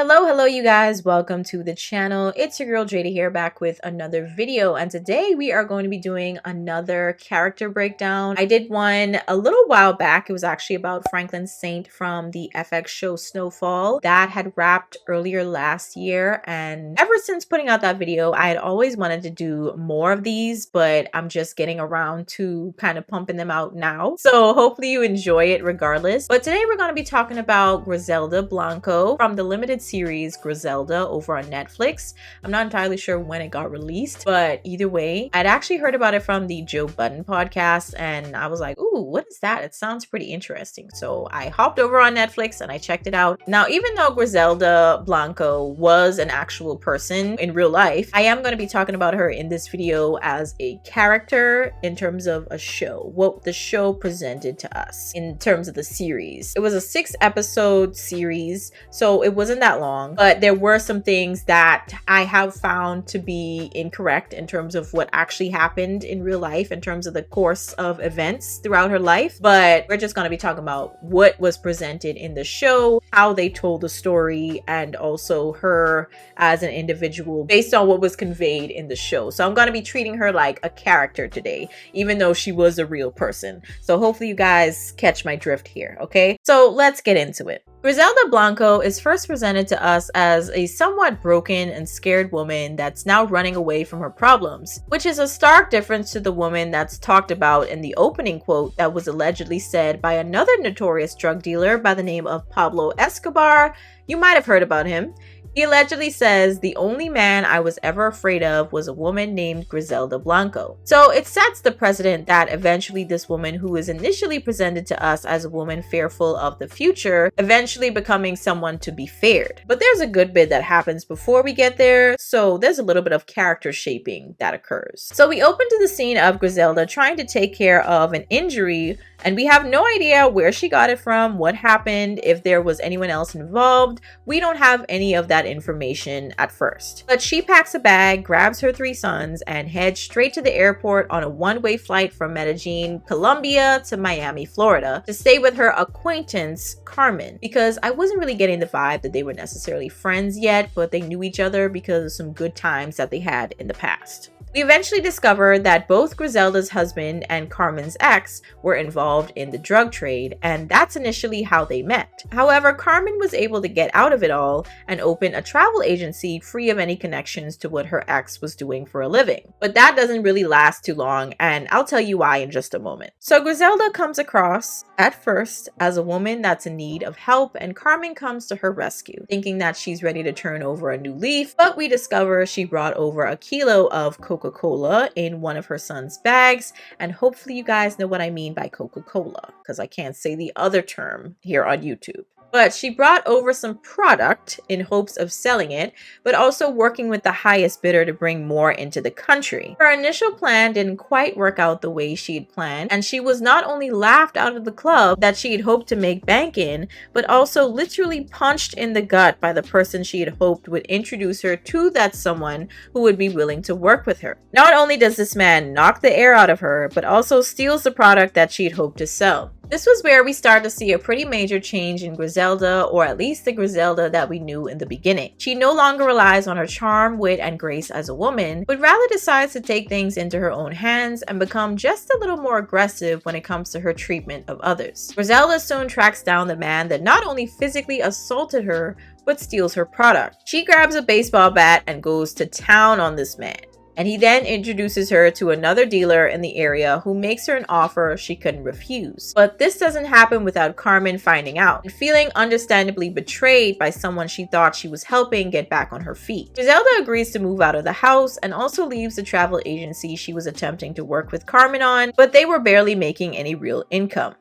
Hello you guys, welcome to the channel. It's your girl Jada here, back with another video, and today we are going to be doing another character breakdown. I did one a little while back. It was actually about Franklin Saint from the FX show Snowfall that had wrapped earlier last year, and ever since putting out that video I had always wanted to do more of these, but I'm just getting around to kind of pumping them out now, so hopefully you enjoy it regardless. But today we're going to be talking about Griselda Blanco from the limited series Griselda over on Netflix. I'm not entirely sure when it got released, but either way, I'd actually heard about it from the Joe Budden podcast, and I was like, ooh, what is that? It sounds pretty interesting. So I hopped over on Netflix and I checked it out. Now, even though Griselda Blanco was an actual person in real life, I am going to be talking about her in this video as a character in terms of a show, what the show presented to us in terms of the series. It was a 6-episode series, so it wasn't that long, but there were some things that I have found to be incorrect in terms of what actually happened in real life in terms of the course of events throughout her life. But we're just going to be talking about what was presented in the show, how they told the story, and also her as an individual based on what was conveyed in the show. So I'm going to be treating her like a character today, even though she was a real person. So hopefully you guys catch my drift here, okay? So let's get into it. Griselda Blanco is first presented to us as a somewhat broken and scared woman that's now running away from her problems, which is a stark difference to the woman that's talked about in the opening quote that was allegedly said by another notorious drug dealer by the name of Pablo Escobar. You might have heard about him. He allegedly says, "The only man I was ever afraid of was a woman named Griselda Blanco." So it sets the precedent that eventually this woman, who is initially presented to us as a woman fearful of the future, eventually becoming someone to be feared. But there's a good bit that happens before we get there, so there's a little bit of character shaping that occurs. So we open to the scene of Griselda trying to take care of an injury, and we have no idea where she got it from, what happened, if there was anyone else involved. We don't have any of that information at first. But she packs a bag, grabs her 3 sons, and heads straight to the airport on a one-way flight from Medellin, Colombia to Miami, Florida, to stay with her acquaintance, Carmen, because I wasn't really getting the vibe that they were necessarily friends yet, but they knew each other because of some good times that they had in the past. We eventually discovered that both Griselda's husband and Carmen's ex were involved in the drug trade, and that's initially how they met. However, Carmen was able to get out of it all and open a travel agency free of any connections to what her ex was doing for a living. But that doesn't really last too long, and I'll tell you why in just a moment. So Griselda comes across, at first, as a woman that's in need of help, and Carmen comes to her rescue, thinking that she's ready to turn over a new leaf, but we discover she brought over a kilo of Coca-Cola in one of her son's bags, and hopefully you guys know what I mean by Coca-Cola, because I can't say the other term here on YouTube. But she brought over some product in hopes of selling it, but also working with the highest bidder to bring more into the country. Her initial plan didn't quite work out the way she had planned, and she was not only laughed out of the club that she had hoped to make bank in, but also literally punched in the gut by the person she had hoped would introduce her to that someone who would be willing to work with her. Not only does this man knock the air out of her, but also steals the product that she had hoped to sell. This was where we start to see a pretty major change in Griselda, or at least the Griselda that we knew in the beginning. She no longer relies on her charm, wit, and grace as a woman, but rather decides to take things into her own hands and become just a little more aggressive when it comes to her treatment of others. Griselda soon tracks down the man that not only physically assaulted her, but steals her product. She grabs a baseball bat and goes to town on this man. And he then introduces her to another dealer in the area who makes her an offer she couldn't refuse. But this doesn't happen without Carmen finding out and feeling understandably betrayed by someone she thought she was helping get back on her feet. Griselda agrees to move out of the house and also leaves the travel agency she was attempting to work with Carmen on, but they were barely making any real income.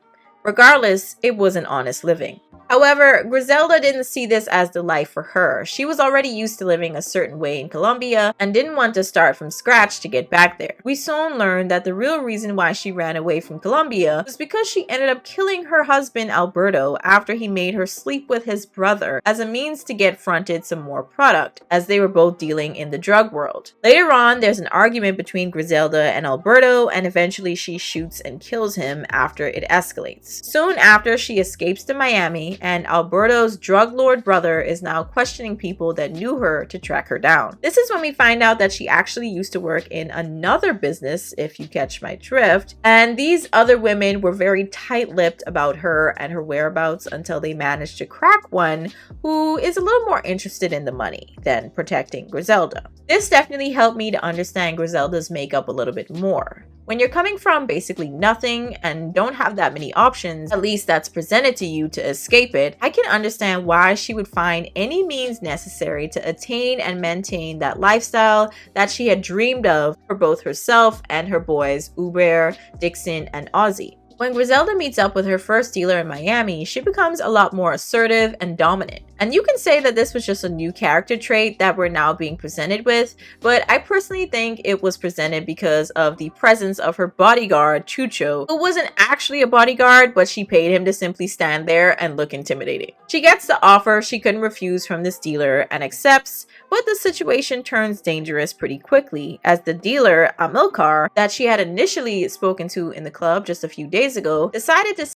Regardless, it was an honest living. However, Griselda didn't see this as the life for her. She was already used to living a certain way in Colombia and didn't want to start from scratch to get back there. We soon learned that the real reason why she ran away from Colombia was because she ended up killing her husband Alberto after he made her sleep with his brother as a means to get fronted some more product, as they were both dealing in the drug world. Later on, there's an argument between Griselda and Alberto, and eventually she shoots and kills him after it escalates. months. Soon after, she escapes to Miami, and Alberto's drug lord brother is now questioning people that knew her to track her down. This is when we find out that she actually used to work in another business, if you catch my drift, and these other women were very tight-lipped about her and her whereabouts until they managed to crack one who is a little more interested in the money than protecting Griselda. This definitely helped me to understand Griselda's makeup a little bit more. When you're coming from basically nothing and don't have that many options, at least that's presented to you to escape it, I can understand why she would find any means necessary to attain and maintain that lifestyle that she had dreamed of for both herself and her boys, Hubert, Dixon, and Ozzy. When Griselda meets up with her first dealer in Miami, she becomes a lot more assertive and dominant. And you can say that this was just a new character trait that we're now being presented with, but I personally think it was presented because of the presence of her bodyguard, Chucho, who wasn't actually a bodyguard, but she paid him to simply stand there and look intimidating. She gets the offer she couldn't refuse from this dealer and accepts, but the situation turns dangerous pretty quickly as the dealer, Amilcar, that she had initially spoken to in the club just a few days ago, decided to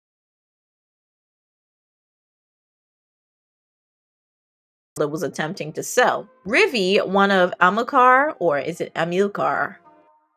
was attempting to sell. Rivi, one of Amilcar, or is it Amilcar?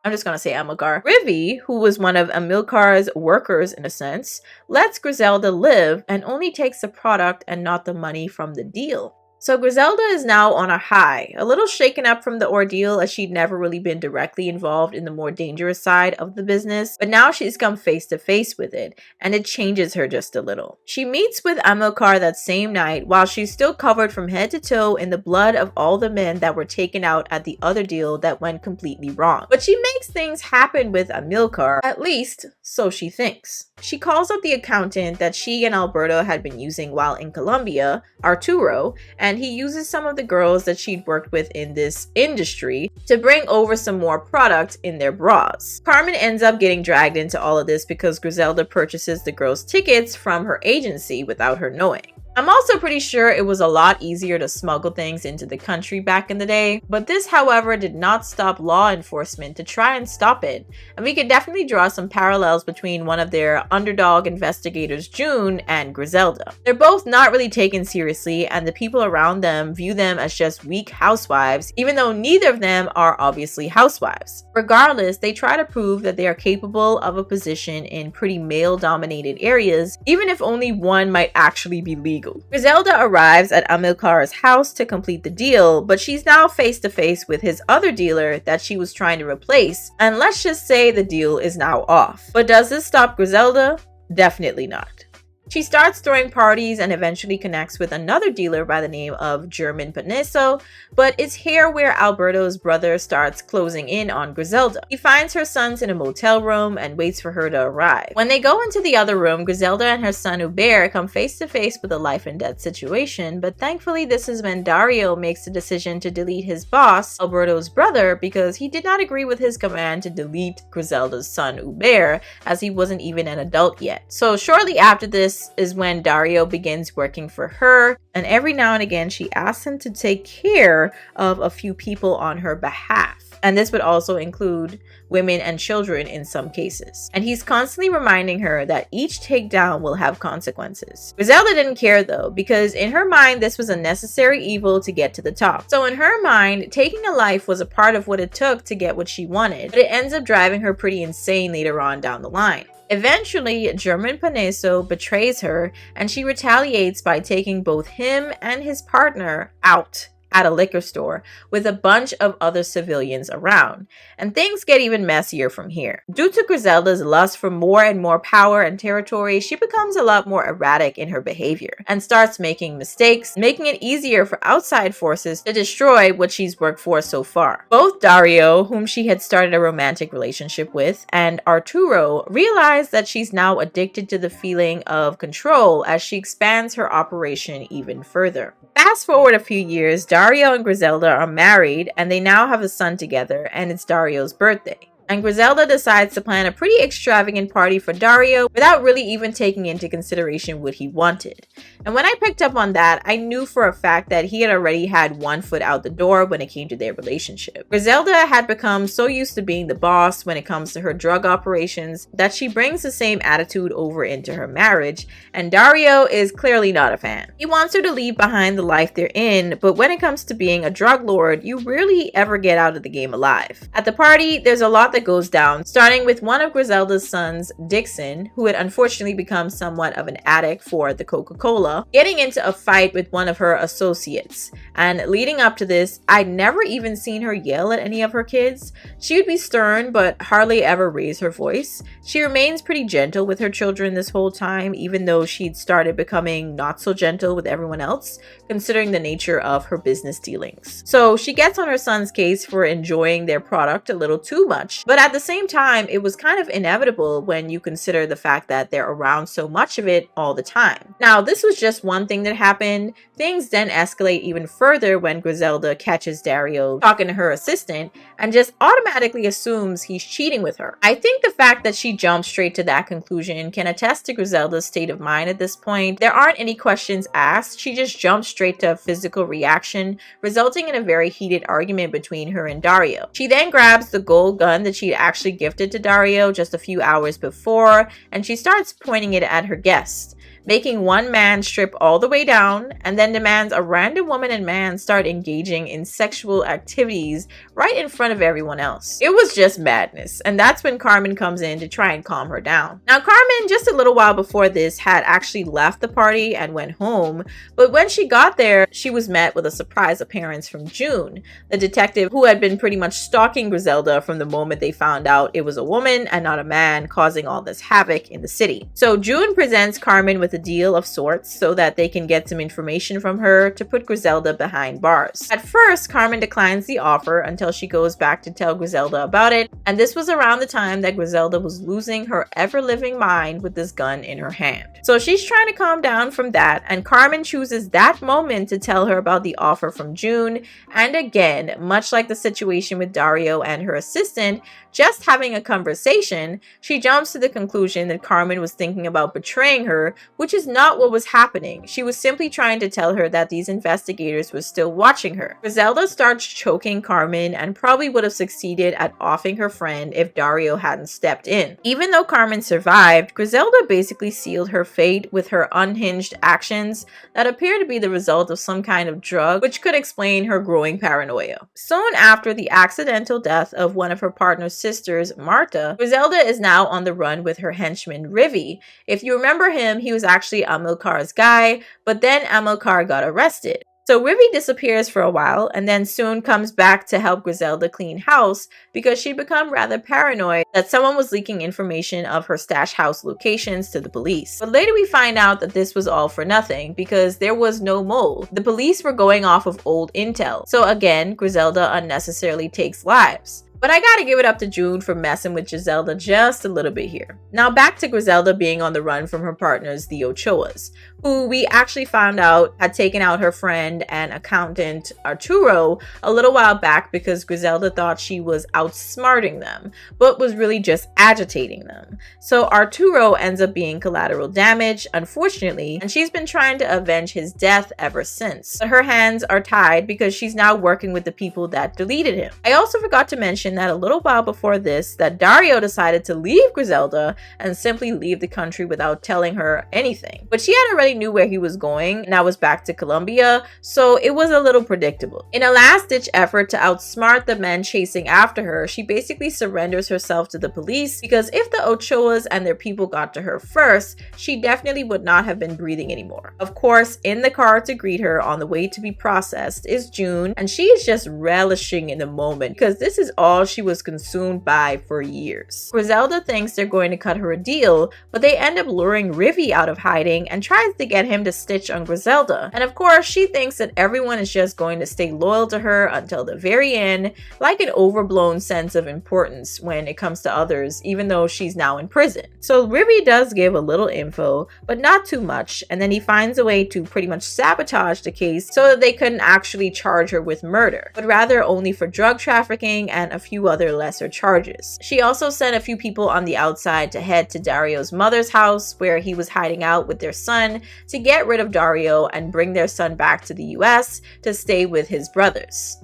I'm just going to say Amilcar. Rivi, who was one of Amilcar's workers in a sense, lets Griselda live and only takes the product and not the money from the deal. So Griselda is now on a high, a little shaken up from the ordeal as she'd never really been directly involved in the more dangerous side of the business, but now she's come face to face with it, and it changes her just a little. She meets with Amilcar that same night while she's still covered from head to toe in the blood of all the men that were taken out at the other deal that went completely wrong. But she makes things happen with Amilcar, at least so she thinks. She calls up the accountant that she and Alberto had been using while in Colombia, Arturo, and he uses some of the girls that she'd worked with in this industry to bring over some more product in their bras. Carmen ends up getting dragged into all of this because Griselda purchases the girls' tickets from her agency without her knowing. I'm also pretty sure it was a lot easier to smuggle things into the country back in the day, but this, however, did not stop law enforcement to try and stop it, and we could definitely draw some parallels between one of their underdog investigators, June, and Griselda. They're both not really taken seriously, and the people around them view them as just weak housewives, even though neither of them are obviously housewives. Regardless, they try to prove that they are capable of a position in pretty male-dominated areas, even if only one might actually be legal. Griselda arrives at Amilcar's house to complete the deal, but she's now face to face with his other dealer that she was trying to replace, and let's just say the deal is now off. But does this stop Griselda? Definitely not. She starts throwing parties and eventually connects with another dealer by the name of German Paneso, but it's here where Alberto's brother starts closing in on Griselda. He finds her sons in a motel room and waits for her to arrive. When they go into the other room, Griselda and her son Hubert come face to face with a life and death situation, but thankfully this is when Dario makes the decision to delete his boss, Alberto's brother, because he did not agree with his command to delete Griselda's son Hubert, as he wasn't even an adult yet. So shortly after this is when Dario begins working for her, and every now and again she asks him to take care of a few people on her behalf. And this would also include women and children in some cases. And he's constantly reminding her that each takedown will have consequences. Griselda didn't care though, because in her mind this was a necessary evil to get to the top. So in her mind, taking a life was a part of what it took to get what she wanted, but it ends up driving her pretty insane later on down the line. Eventually, German Paneso betrays her, and she retaliates by taking both him and his partner out at a liquor store with a bunch of other civilians around. And things get even messier from here. Due to Griselda's lust for more and more power and territory, she becomes a lot more erratic in her behavior and starts making mistakes, making it easier for outside forces to destroy what she's worked for so far. Both Dario, whom she had started a romantic relationship with, and Arturo realize that she's now addicted to the feeling of control as she expands her operation even further. Fast forward a few years, Dario and Griselda are married and they now have a son together, and it's Dario's birthday. and Griselda decides to plan a pretty extravagant party for Dario without really even taking into consideration what he wanted. And when I picked up on that, I knew for a fact that he had already had one foot out the door when it came to their relationship. Griselda had become so used to being the boss when it comes to her drug operations that she brings the same attitude over into her marriage, and Dario is clearly not a fan. He wants her to leave behind the life they're in, but when it comes to being a drug lord, you rarely ever get out of the game alive. At the party, there's a lot that goes down, starting with one of Griselda's sons, Dixon, who had unfortunately become somewhat of an addict for the Coca-Cola, getting into a fight with one of her associates. And leading up to this, I'd never even seen her yell at any of her kids. She would be stern, but hardly ever raise her voice. She remains pretty gentle with her children this whole time, even though she'd started becoming not so gentle with everyone else, considering the nature of her business dealings. So she gets on her son's case for enjoying their product a little too much, but at the same time, it was kind of inevitable when you consider the fact that they're around so much of it all the time. Now, this was just one thing that happened. Things then escalate even further when Griselda catches Dario talking to her assistant and just automatically assumes he's cheating with her. I think the fact that she jumped straight to that conclusion can attest to Griselda's state of mind at this point. There aren't any questions asked. She just jumped straight to a physical reaction, resulting in a very heated argument between her and Dario. She then grabs the gold gun that she'd actually gifted to Dario just a few hours before, and she starts pointing it at her guest, making one man strip all the way down, and then demands a random woman and man start engaging in sexual activities right in front of everyone else. It was just madness, and that's when Carmen comes in to try and calm her down. Now, Carmen, just a little while before this, had actually left the party and went home, but when she got there, she was met with a surprise appearance from June, the detective who had been pretty much stalking Griselda from the moment they found out it was a woman and not a man causing all this havoc in the city. So June presents Carmen with a deal of sorts so that they can get some information from her to put Griselda behind bars. At first, Carmen declines the offer until she goes back to tell Griselda about it, and this was around the time that Griselda was losing her ever-living mind with this gun in her hand. So she's trying to calm down from that, and Carmen chooses that moment to tell her about the offer from June, and again, much like the situation with Dario and her assistant, just having a conversation, she jumps to the conclusion that Carmen was thinking about betraying her, which is not what was happening. She was simply trying to tell her that these investigators were still watching her. Griselda starts choking Carmen and probably would have succeeded at offing her friend if Dario hadn't stepped in. Even though Carmen survived, Griselda basically sealed her fate with her unhinged actions that appear to be the result of some kind of drug, which could explain her growing paranoia. Soon after the accidental death of one of her partner's sisters, Marta, Griselda is now on the run with her henchman, Rivi. If you remember him, he was actually Amilcar's guy, but then Amilcar got arrested. So Rivi disappears for a while and then soon comes back to help Griselda clean house because she'd become rather paranoid that someone was leaking information of her stash house locations to the police. But later we find out that this was all for nothing because there was no mole. The police were going off of old intel. So again, Griselda unnecessarily takes lives. But I gotta give it up to June for messing with Griselda just a little bit here. Now back to Griselda being on the run from her partners, the Ochoas, who we actually found out had taken out her friend and accountant Arturo a little while back because Griselda thought she was outsmarting them, but was really just agitating them. So Arturo ends up being collateral damage, unfortunately, and she's been trying to avenge his death ever since. But her hands are tied because she's now working with the people that deleted him. I also forgot to mention that a little while before this, that Dario decided to leave Griselda and simply leave the country without telling her anything. But she had already knew where he was going, and that was back to Colombia, so it was a little predictable. In a last-ditch effort to outsmart the men chasing after her, she basically surrenders herself to the police because if the Ochoas and their people got to her first, she definitely would not have been breathing anymore. Of course, in the car to greet her on the way to be processed is June, and she is just relishing in the moment because this is all she was consumed by for years. Griselda thinks they're going to cut her a deal, but they end up luring Rivi out of hiding and tries to get him to stitch on Griselda. And of course, she thinks that everyone is just going to stay loyal to her until the very end, like an overblown sense of importance when it comes to others, even though she's now in prison. So Ribby does give a little info, but not too much, and then he finds a way to pretty much sabotage the case so that they couldn't actually charge her with murder, but rather only for drug trafficking and a few other lesser charges. She also sent a few people on the outside to head to Dario's mother's house, where he was hiding out with their son, to get rid of Dario and bring their son back to the US to stay with his brothers,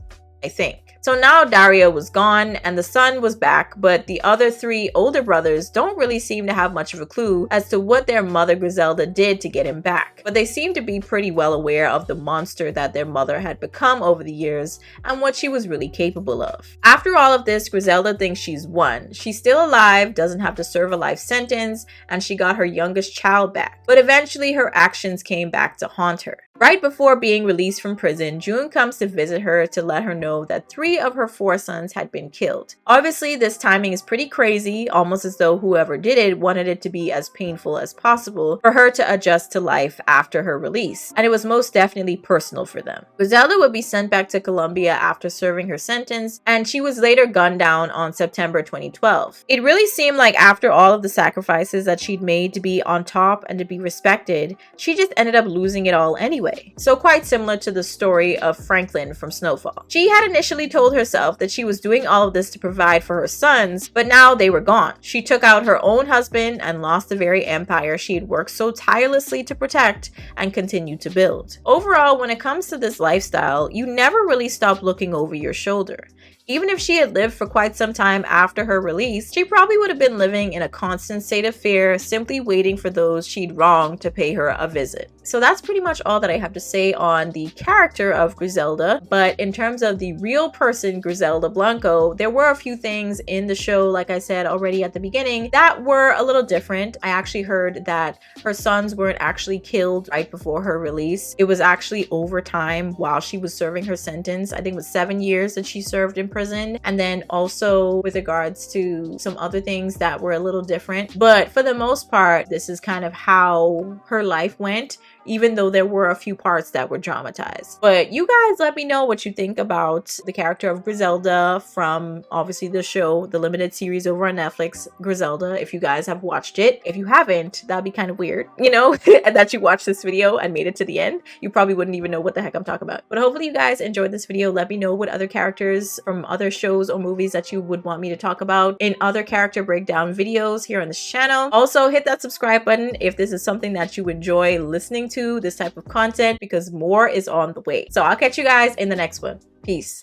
I think. So now Dario was gone and the son was back, but the other three older brothers don't really seem to have much of a clue as to what their mother Griselda did to get him back. But they seem to be pretty well aware of the monster that their mother had become over the years and what she was really capable of. After all of this, Griselda thinks she's won. She's still alive, doesn't have to serve a life sentence, and she got her youngest child back. But eventually her actions came back to haunt her. Right before being released from prison, June comes to visit her to let her know that 3 of her 4 sons had been killed. Obviously, this timing is pretty crazy, almost as though whoever did it wanted it to be as painful as possible for her to adjust to life after her release, and it was most definitely personal for them. Griselda would be sent back to Colombia after serving her sentence, and she was later gunned down on September 2012. It really seemed like after all of the sacrifices that she'd made to be on top and to be respected, she just ended up losing it all anyway. So quite similar to the story of Franklin from Snowfall. She had initially told herself that she was doing all of this to provide for her sons, but now they were gone. She took out her own husband and lost the very empire she had worked so tirelessly to protect and continue to build. Overall, when it comes to this lifestyle, you never really stop looking over your shoulder. Even if she had lived for quite some time after her release, she probably would have been living in a constant state of fear, simply waiting for those she'd wronged to pay her a visit. So that's pretty much all that I have to say on the character of Griselda. But in terms of the real person, Griselda Blanco, there were a few things in the show, like I said already at the beginning, that were a little different. I actually heard that her sons weren't actually killed right before her release. It was actually over time while she was serving her sentence. I think it was 7 years that she served in prison, and then also with regards to some other things that were a little different. But for the most part, this is kind of how her life went, even though there were a few parts that were dramatized. But you guys let me know what you think about the character of Griselda from obviously the show, the limited series over on Netflix, Griselda, if you guys have watched it. If you haven't, that'd be kind of weird, you know, that you watched this video and made it to the end. You probably wouldn't even know what the heck I'm talking about. But hopefully you guys enjoyed this video. Let me know what other characters from other shows or movies that you would want me to talk about in other character breakdown videos here on this channel. Also, hit that subscribe button if this is something that you enjoy listening to, this type of content, because more is on the way. So I'll catch you guys in the next one. Peace.